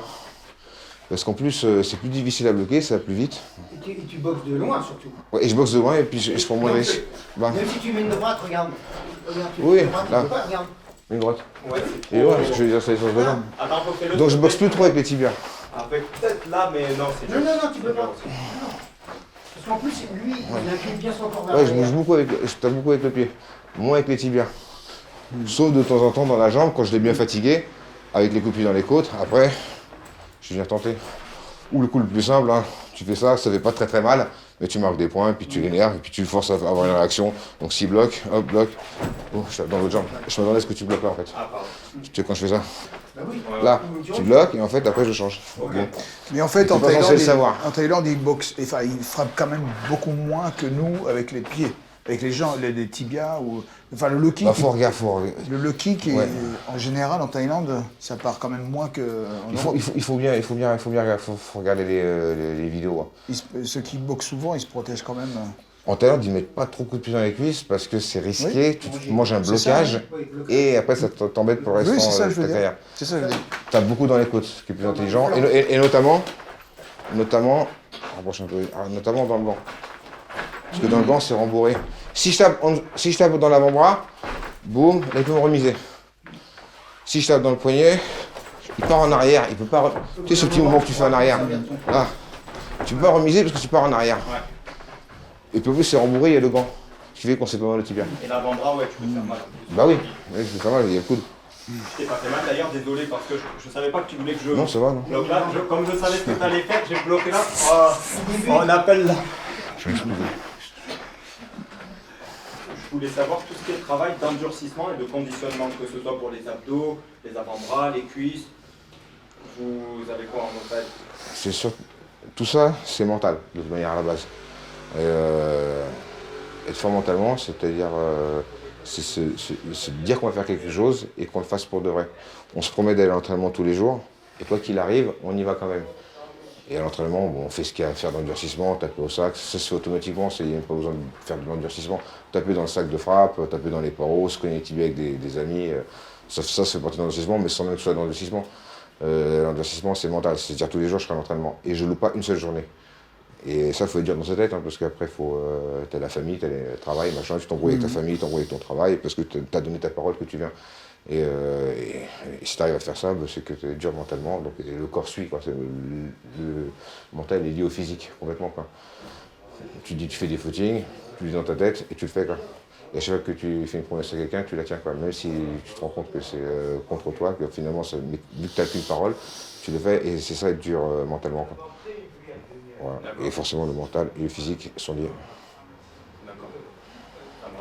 Parce qu'en plus, c'est plus difficile à bloquer, ça va plus vite. Et tu boxes de loin surtout. Ouais, et je boxe de loin et puis je prends moins de risques. Même si tu mets une droite, regarde. Tu oui, une droite, là. tu peux pas, regarde. Une droite. Ouais, et ouais, parce que je veux dire, c'est les sens de jambe. Attends, refais-le. Donc je boxe plus trop avec les tibias. Après, peut-être là, mais non, c'est dur. Non, tu peux pas. Non. Parce qu'en plus, lui, il incline bien son corps vers Ouais, je bouge l'arrière. beaucoup je tape beaucoup avec le pied. Moins avec les tibias. Sauf de temps en temps dans la jambe, quand je l'ai bien fatigué, avec les coups de pied dans les côtes. Après, je viens tenter. Ou le coup le plus simple, hein, tu fais ça fait pas très mal, mais tu marques des points, puis tu l'énerves, et puis tu le forces à avoir une réaction. Donc 6 blocs, hop, bloc, oh, je tape dans l'autre jambe. Je me demandais ce que tu bloques là en fait. Ah, pardon. Tu sais quand je fais ça? Bah oui. Là, tu bloques, et en fait après je change. Ok. Bon. Mais en fait, T'es pas censé le savoir. En Thaïlande, ils boxent, enfin, ils frappent quand même beaucoup moins que nous avec les pieds. Avec les gens, les tibias ou. Enfin, le low kick. Bah, faut regarder. Le low kick, Ouais. en général, en Thaïlande, ça part quand même moins que. Il faut bien regarder les vidéos. Hein. Ceux qui boxent souvent, ils se protègent quand même. En Thaïlande, ils mettent pas trop de coups de pied dans les cuisses parce que c'est risqué, tu manges un C'est ça, blocage et après ça t'embête pour le restant Oui, c'est ça, de je veux ta dire. carrière. C'est ça, je veux dire. Tape beaucoup dans les côtes, ce qui est plus intelligent. Et notamment, rapproche un peu, notamment dans le gant. Parce que dans le gant, c'est rembourré. Si je tape dans l'avant-bras, boum, là il peut me remiser. Si je tape dans le poignet, il part en arrière, il peut pas. Tu sais ce petit mouvement que tu fais en arrière. Là, tu peux pas remiser parce que tu pars en arrière. Ouais. Et puis en plus, c'est rembourré, il y a le gant. Ce qui fait qu'on sait pas mal le tibia. Et l'avant-bras, ouais, tu peux te faire mal. Bah oui, c'est pas mal, il y a le coude. Je t'ai pas fait mal d'ailleurs, désolé, parce que je savais pas que tu voulais que je. Non, ça va, non. Donc là, comme je savais ce que tu allais faire, j'ai bloqué là. Oh, on appelle là. Je m'excuse. Je voulais savoir tout ce qui est travail d'endurcissement et de conditionnement, que ce soit pour les abdos, les avant-bras, les cuisses. Vous avez quoi en mental? C'est sûr, tout ça, c'est mental, de toute manière à la base. Être fort mentalement, c'est-à-dire c'est dire qu'on va faire quelque chose et qu'on le fasse pour de vrai. On se promet d'aller à l'entraînement tous les jours, et quoi qu'il arrive, on y va quand même. Et à l'entraînement, bon, on fait ce qu'il y a à faire d'endurcissement, taper au sac, ça se fait automatiquement, il n'y a pas besoin de faire de l'endurcissement. Taper dans le sac de frappe, taper dans les poros, se cogner les tibias avec des amis, ça fait partie de l'endurcissement, mais sans même que ce soit de l'endurcissement. L'endurcissement, c'est mental, c'est-à-dire tous les jours, je serai à l'entraînement. Et je ne loue pas une seule journée. Et ça, il faut le dire dans sa tête, hein, parce qu'après, tu as la famille, tu as le travail, machin, tu t'embrouilles avec ta famille, tu t'embrouilles avec ton travail, parce que tu as donné ta parole que tu viens. Et si tu arrives à faire ça, bah, c'est que tu es dur mentalement, donc et le corps suit. Quoi. Le mental est lié au physique, complètement. Quoi. Tu fais des footings, tu dis dans ta tête, et tu le fais. Quoi. Et à chaque fois que tu fais une promesse à quelqu'un, tu la tiens. Quoi. Même si tu te rends compte que c'est contre toi, que finalement, vu que tu n'as qu'une parole, tu le fais, et c'est ça être dur mentalement. Quoi. Voilà. Et forcément, le mental et le physique sont liés.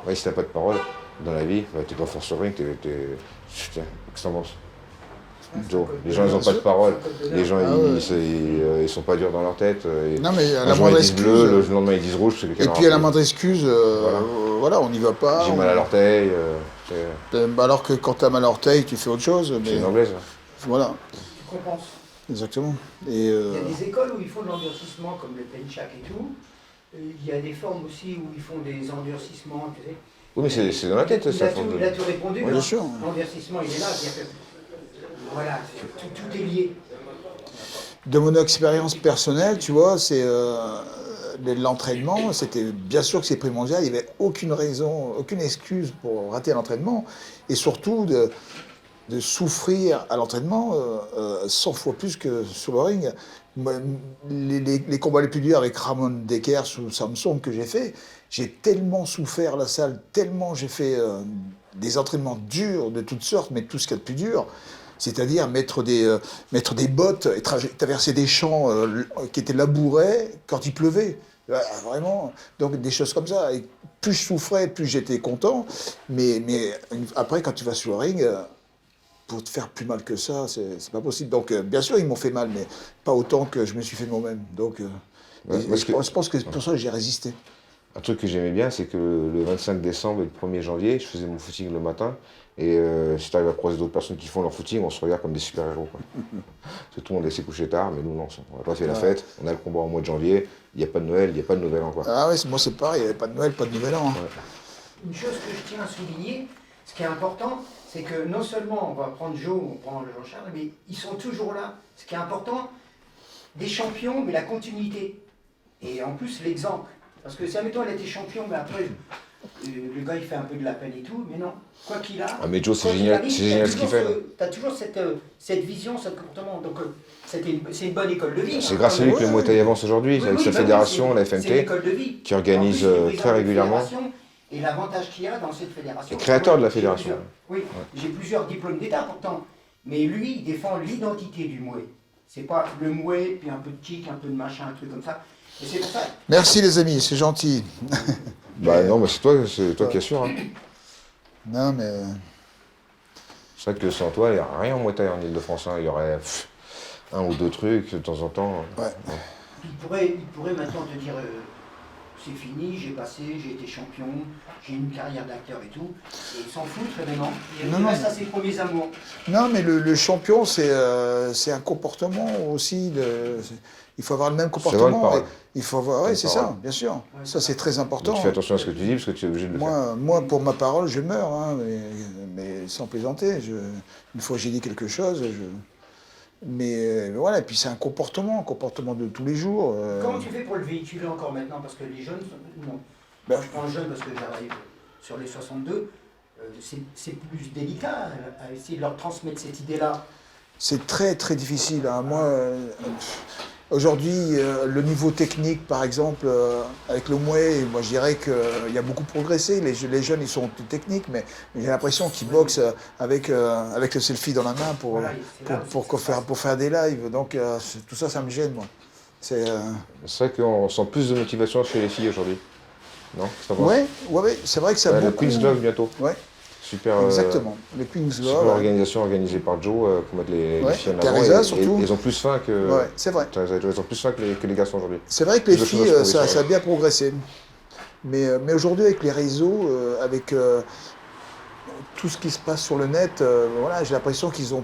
Ouais, si tu n'as pas de parole dans la vie, bah, tu n'es pas force sur rien, tiens, qu'est-ce que t'en penses? Joe, les gens, ils n'ont pas de parole. Les gens, ils sont pas durs dans leur tête. Non, mais à un la jour, ils moindre disent excuse. bleu, le lendemain, ils disent rouge. C'est Et puis à la moindre excuse, voilà, on n'y va pas. J'ai mal à l'orteil. Alors que quand tu as mal à l'orteil, tu fais autre chose. C'est Mais une anglaise. voilà. Tu compenses. Exactement. Et, Il y a des écoles où ils font de l'endurcissement, comme le penchak et tout. Il y a des formes aussi où ils font des endurcissements, tu sais. Oui, mais c'est dans la tête, ça. Il a tout répondu. Oui, bien sûr. L'endurcissement, il est là. Voilà, tout est lié. de mon expérience personnelle, tu vois, c'est l'entraînement, c'était bien sûr que c'est primordial, il n'y avait aucune raison, aucune excuse pour rater l'entraînement, et surtout de souffrir à l'entraînement 100 fois plus que sur le ring. Moi, les combats les plus durs avec Ramon Dekers ou Samson que j'ai fait, j'ai tellement souffert la salle, tellement j'ai fait des entraînements durs de toutes sortes, mais tout ce qu'il y a de plus dur, c'est-à-dire mettre des bottes et traverser des champs qui étaient labourés quand il pleuvait. Vraiment, donc des choses comme ça. Et plus je souffrais, plus j'étais content, mais après quand tu vas sur le ring, pour te faire plus mal que ça, c'est pas possible. Donc bien sûr ils m'ont fait mal, mais pas autant que je me suis fait moi-même. Donc je pense que c'est pour ça que j'ai résisté. Un truc que j'aimais bien, c'est que le 25 décembre et le 1er janvier, je faisais mon footing le matin. Et si tu arrives à croiser d'autres personnes qui font leur footing, on se regarde comme des super-héros. Tout le monde essaie de coucher tard, mais nous, non. On n'a pas fait la fête. On a le combat au mois de janvier. Il n'y a pas de Noël, il n'y a pas de Nouvel An. Quoi. Ah oui, moi c'est pareil, il n'y avait pas de Noël, pas de Nouvel An. Hein. Ouais. Une chose que je tiens à souligner, ce qui est important, c'est que non seulement on va prendre Joe, on prend Jean-Charles, mais ils sont toujours là. Ce qui est important, des champions, mais la continuité. Et en plus, l'exemple. Parce que si, admettons, elle était champion, mais après, le gars, il fait un peu de la peine et tout, mais non, quoi qu'il a... Ah mais Joe, c'est génial ce qu'il fait. Tu as toujours cette vision, ce comportement, donc c'est une bonne école de vie. C'est grâce à lui que le Muay Thai avance aujourd'hui, avec sa fédération, la FMT, qui organise très régulièrement. Et l'avantage qu'il y a dans cette fédération... Le créateur de la fédération. Oui, j'ai plusieurs diplômes d'État pourtant, mais lui, il défend l'identité du Muay. C'est pas le Muay, puis un peu de kick, un peu de machin, un truc comme ça. Et c'est pour ça. Merci les amis, c'est gentil. Bah non, mais c'est toi qui assures. Hein. Non mais... C'est vrai que sans toi, il n'y a rien en Muay Thai en Ile-de-France. Hein. Il y aurait un ou deux trucs de temps en temps. Ouais. Il pourrait maintenant te dire c'est fini, j'ai passé, j'ai été champion, j'ai une carrière d'acteur et tout. Et il s'en fout très bien. Il reste à ses premiers amours. Non mais le champion c'est un comportement aussi. Il faut avoir le même comportement. Il faut avoir, oui, c'est ça, bien sûr. Ouais, ça, c'est très important. Mais tu fais attention à ce que tu dis, parce que tu es obligé de le faire. Moi, pour ma parole, je meurs, hein, mais sans plaisanter. Une fois j'ai dit quelque chose, mais voilà, et puis c'est un comportement de tous les jours. Comment tu fais pour le véhiculer encore maintenant? Parce que les jeunes, non. Moi, je prends jeune parce que j'arrive sur les 62, c'est plus délicat à essayer de leur transmettre cette idée-là. C'est très, très difficile. Hein. Moi... Aujourd'hui, le niveau technique, par exemple, avec le Muay, moi je dirais qu'il y a beaucoup progressé. Les jeunes, ils sont plus techniques, mais j'ai l'impression qu'ils boxent avec le selfie dans la main pour faire des lives. Donc tout ça, ça me gêne, moi. C'est vrai qu'on sent plus de motivation chez les filles aujourd'hui. Non? Oui, c'est vrai que ça le Queen's Love bientôt. Ouais. Super, exactement, le Queen's Love. Super organisation organisée par Joe pour mettre les filles en avant. Teresa, surtout. Ils ont plus faim que. Ouais, c'est vrai. Ils ont plus faim que les garçons aujourd'hui. C'est vrai que les filles, ça a bien progressé. Mais aujourd'hui, avec les réseaux, avec tout ce qui se passe sur le net, voilà, j'ai l'impression qu'ils font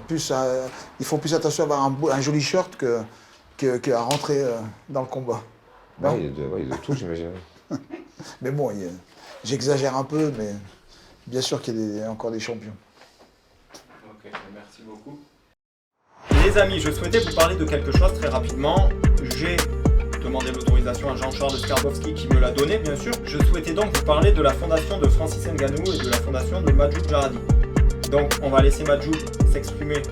plus attention à avoir un joli short qu'à rentrer dans le combat. Ouais, il y a de tout, j'imagine. Mais bon, j'exagère un peu, mais. Bien sûr qu'il y a encore des champions. Ok, merci beaucoup. Les amis, je souhaitais vous parler de quelque chose très rapidement. J'ai demandé l'autorisation à Jean-Charles Skarbowski qui me l'a donné, bien sûr. Je souhaitais donc vous parler de la fondation de Francis Ngannou et de la fondation de Majoub Jaradi. Donc, on va laisser Majoub s'exprimer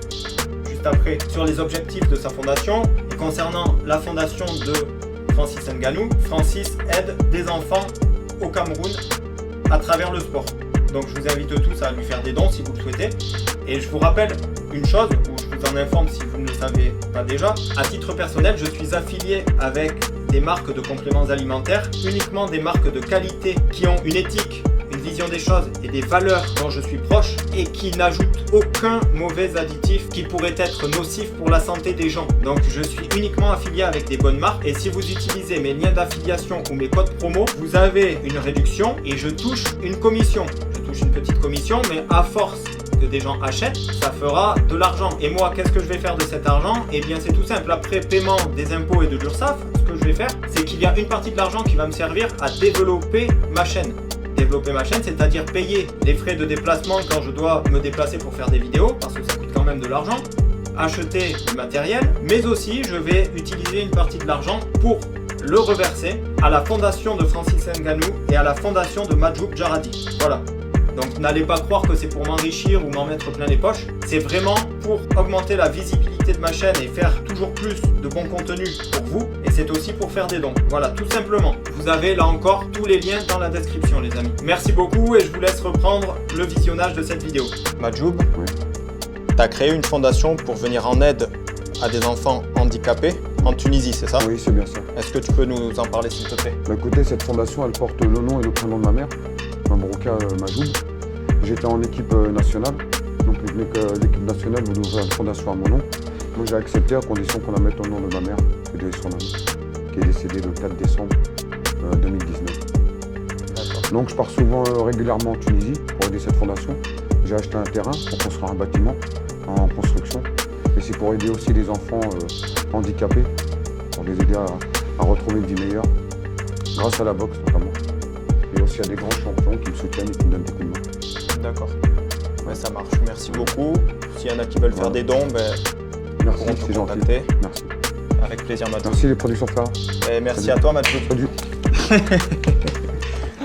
juste après sur les objectifs de sa fondation. Et concernant la fondation de Francis Ngannou, Francis aide des enfants au Cameroun à travers le sport. Donc je vous invite tous à lui faire des dons si vous le souhaitez. Et je vous rappelle une chose, ou je vous en informe si vous ne le savez pas déjà. À titre personnel, je suis affilié avec des marques de compléments alimentaires, uniquement des marques de qualité qui ont une éthique, une vision des choses et des valeurs dont je suis proche et qui n'ajoutent aucun mauvais additif qui pourrait être nocif pour la santé des gens. Donc je suis uniquement affilié avec des bonnes marques et si vous utilisez mes liens d'affiliation ou mes codes promo, vous avez une réduction et je touche une commission. Je touche une petite commission, mais à force que des gens achètent, ça fera de l'argent. Et moi, qu'est-ce que je vais faire de cet argent? Eh bien, c'est tout simple. Après paiement des impôts et de l'URSSAF, ce que je vais faire, c'est qu'il y a une partie de l'argent qui va me servir à développer ma chaîne. Développer ma chaîne, c'est-à-dire payer les frais de déplacement quand je dois me déplacer pour faire des vidéos, parce que ça coûte quand même de l'argent, acheter du matériel, mais aussi je vais utiliser une partie de l'argent pour le reverser à la fondation de Francis Ngannou et à la fondation de Majoub Djarradi. Voilà. Donc n'allez pas croire que c'est pour m'enrichir ou m'en mettre plein les poches, c'est vraiment pour augmenter la visibilité de ma chaîne et faire toujours plus de bon contenu pour vous, et c'est aussi pour faire des dons. Voilà, tout simplement. Vous avez là encore tous les liens dans la description, les amis. Merci beaucoup et je vous laisse reprendre le visionnage de cette vidéo. Majoub, Oui. tu as créé une fondation pour venir en aide à des enfants handicapés en Tunisie, c'est ça? Oui, c'est bien ça. Est-ce que tu peux nous en parler s'il te plaît? Bah, écoutez, cette fondation, elle porte le nom et le prénom de ma mère, Mabrouka Majoub. J'étais en équipe nationale, donc l'équipe nationale voulait ouvrir une fondation à mon nom. Moi, j'ai accepté à condition qu'on la mette au nom de ma mère, qui est son ami, qui est décédée le 4 décembre 2019. Donc, je pars souvent régulièrement en Tunisie pour aider cette fondation. J'ai acheté un terrain pour construire un bâtiment en construction. Et c'est pour aider aussi les enfants handicapés, pour les aider à retrouver une vie meilleure, grâce à la boxe notamment. Et aussi à des grands champions qui me soutiennent et qui me donnent des coups de main. D'accord. Ouais, ça marche. Merci beaucoup. S'il y en a qui veulent faire des dons, Merci, pourront te c'est gentil. contacter. Merci. Avec plaisir, Majoub. Merci les productions Ferra. Et merci Salut. à toi, Majoub. Salut.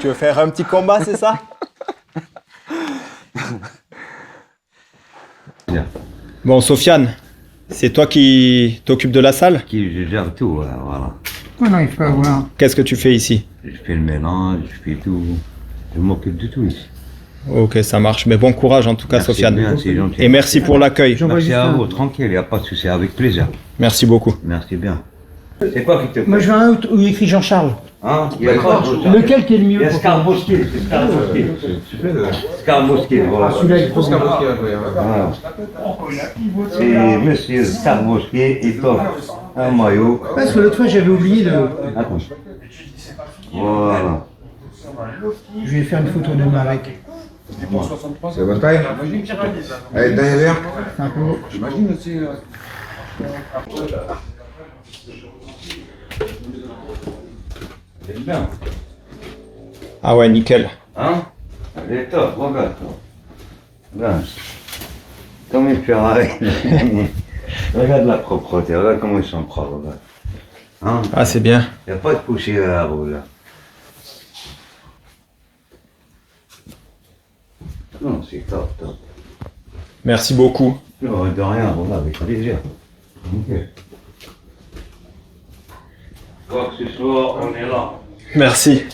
Tu veux faire un petit combat, c'est ça? Bien. Bon, Sofiane, c'est toi qui t'occupes de la salle? Je gère tout, voilà. Voilà, il faut avoir. Qu'est-ce que tu fais ici? Je fais le mélange, je fais tout. Je m'occupe de tout ici. Ok, ça marche. Mais bon courage en tout cas, Merci Sofiane. bien, c'est gentil. Et merci pour l'accueil. Merci à vous, tranquille, il n'y a pas de souci, avec plaisir. Merci beaucoup. Merci bien. C'est quoi qui te plaît? Moi, je veux un où il écrit Jean-Charles. Hein? Il y a quoi? Lequel qui est le Il y mieux a Scarboski. Scarboski, voilà. Celui-là, il faut Voilà. C'est monsieur Scarboski, il t'offre un maillot. Parce que l'autre fois, j'avais oublié de. Attends. Voilà. Je vais faire une photo de moi avec. C'est la bonne taille? Allez, le dernier verre. C'est un peu haut. J'imagine aussi. C'est bien. Ah ouais, nickel. Hein? Elle est top, regarde. Regarde. Comme il fait avec. Regarde la propreté, regarde comment ils sont propres, regarde. Hein? Ah, c'est bien. Il n'y a pas de poussière à la roue, là. Non, c'est top, top. Merci beaucoup. Non, de rien, regarde, avec plaisir. Ok. Quoi que ce soit, on est là. Merci.